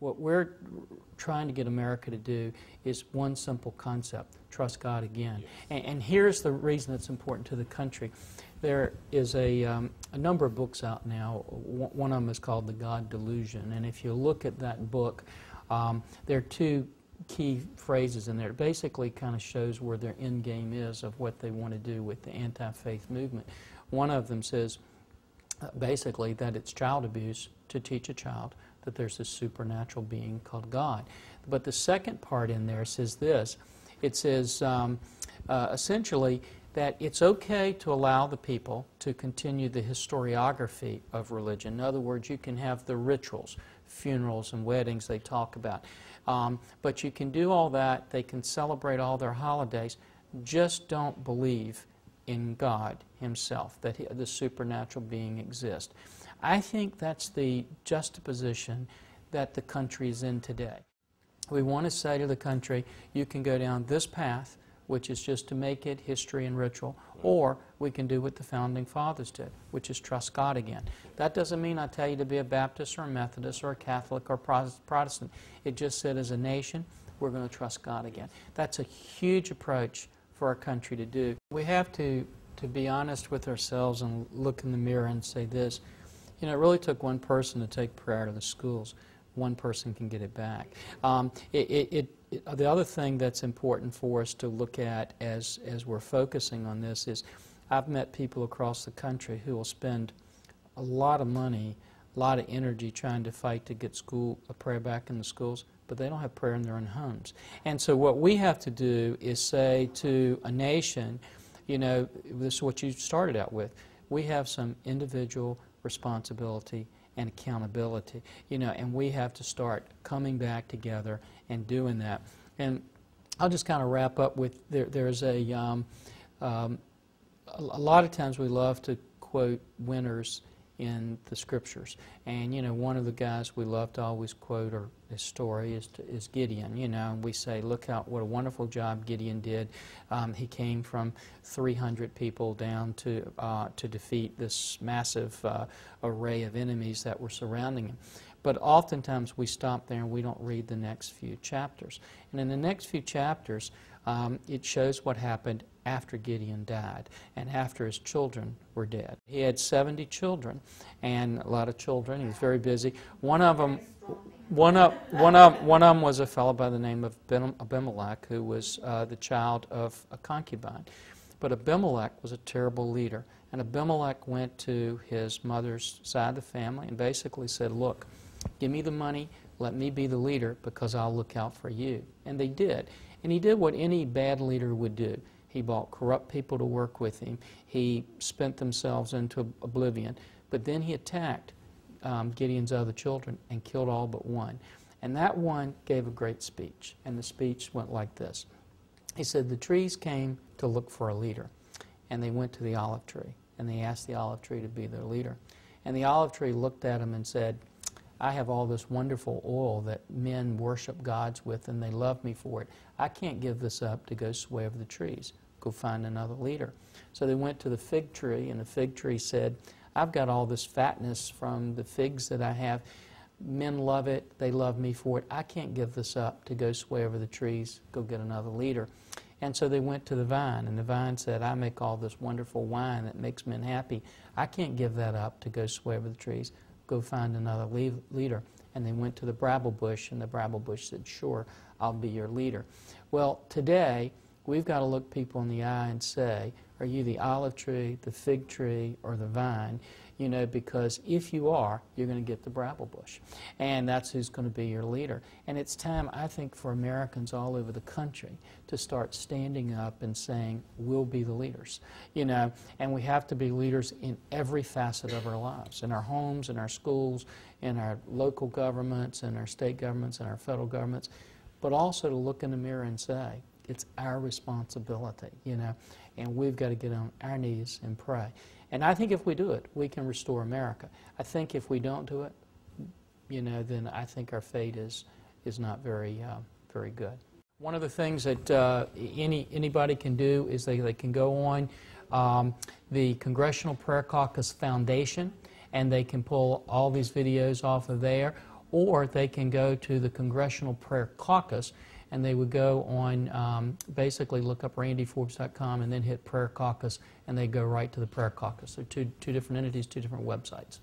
What we're trying to get America to do is one simple concept: trust God again. And here's the reason it's important to the country. There is a number of books out now. One of them is called The God Delusion. And if you look at that book, there are two key phrases in there. It basically kind of shows where their end game is of what they want to do with the anti-faith movement. One of them says basically that it's child abuse to teach a child that there's this supernatural being called God. But the second part in there says this. It says essentially that it's okay to allow the people to continue the historiography of religion. In other words, you can have the rituals, funerals and weddings they talk about. But you can do all that. They can celebrate all their holidays. Just don't believe in God Himself, that the supernatural being exists. I think that's the juxtaposition that the country is in today. We want to say to the country, you can go down this path, which is just to make it history and ritual, or we can do what the Founding Fathers did, which is trust God again. That doesn't mean I tell you to be a Baptist or a Methodist or a Catholic or Protestant. It just said as a nation, we're going to trust God again. That's a huge approach for our country to do. We have to be honest with ourselves and look in the mirror and say this. You know, it really took one person to take prayer to the schools. One person can get it back. The other thing that's important for us to look at as we're focusing on this is I've met people across the country who will spend a lot of money, a lot of energy trying to fight to get prayer back in the schools, but they don't have prayer in their own homes. And so what we have to do is say to a nation, you know, this is what you started out with, we have some individual responsibility and accountability, you know, and we have to start coming back together and doing that. And I'll just kind of wrap up with there's a lot of times we love to quote winners in the scriptures, and you know, one of the guys we love to always quote or his story is Gideon. You know, and we say, look out, what a wonderful job Gideon did. He came from 300 people down to defeat this massive array of enemies that were surrounding him. But oftentimes we stop there and we don't read the next few chapters. And in the next few chapters, it shows what happened after Gideon died and after his children were dead. He had 70 children and a lot of children. He was very busy. One of them was a fellow by the name of Abimelech, who was the child of a concubine. But Abimelech was a terrible leader. And Abimelech went to his mother's side of the family and basically said, look, give me the money, let me be the leader because I'll look out for you. And they did. And he did what any bad leader would do. He brought corrupt people to work with him. He spent themselves into oblivion. But then he attacked Gideon's other children and killed all but one. And that one gave a great speech. And the speech went like this. He said, the trees came to look for a leader. And they went to the olive tree. And they asked the olive tree to be their leader. And the olive tree looked at him and said, I have all this wonderful oil that men worship gods with, and they love me for it. I can't give this up to go sway over the trees. Go find another leader. So they went to the fig tree, and the fig tree said, I've got all this fatness from the figs that I have. Men love it. They love me for it. I can't give this up to go sway over the trees. Go get another leader. And so they went to the vine, and the vine said, I make all this wonderful wine that makes men happy. I can't give that up to go sway over the trees. Go find another leader. And they went to the bramble bush, and the bramble bush said, sure, I'll be your leader. Well, today, we've got to look people in the eye and say, are you the olive tree, the fig tree, or the vine? You know, because if you are, you're going to get the bramble bush. And that's who's going to be your leader. And it's time, I think, for Americans all over the country to start standing up and saying, we'll be the leaders. You know, and we have to be leaders in every facet of our lives, in our homes, in our schools, in our local governments, in our state governments, in our federal governments, but also to look in the mirror and say, it's our responsibility, you know, and we've got to get on our knees and pray. And I think if we do it, we can restore America. I think if we don't do it, you know, then I think our fate is not very good. One of the things that anybody can do is they can go on the Congressional Prayer Caucus Foundation, and they can pull all these videos off of there. or they can go to the Congressional Prayer Caucus, and they would go on, basically look up randyforbes.com and then hit Prayer Caucus, and they go right to the Prayer Caucus. So two different entities, two different websites.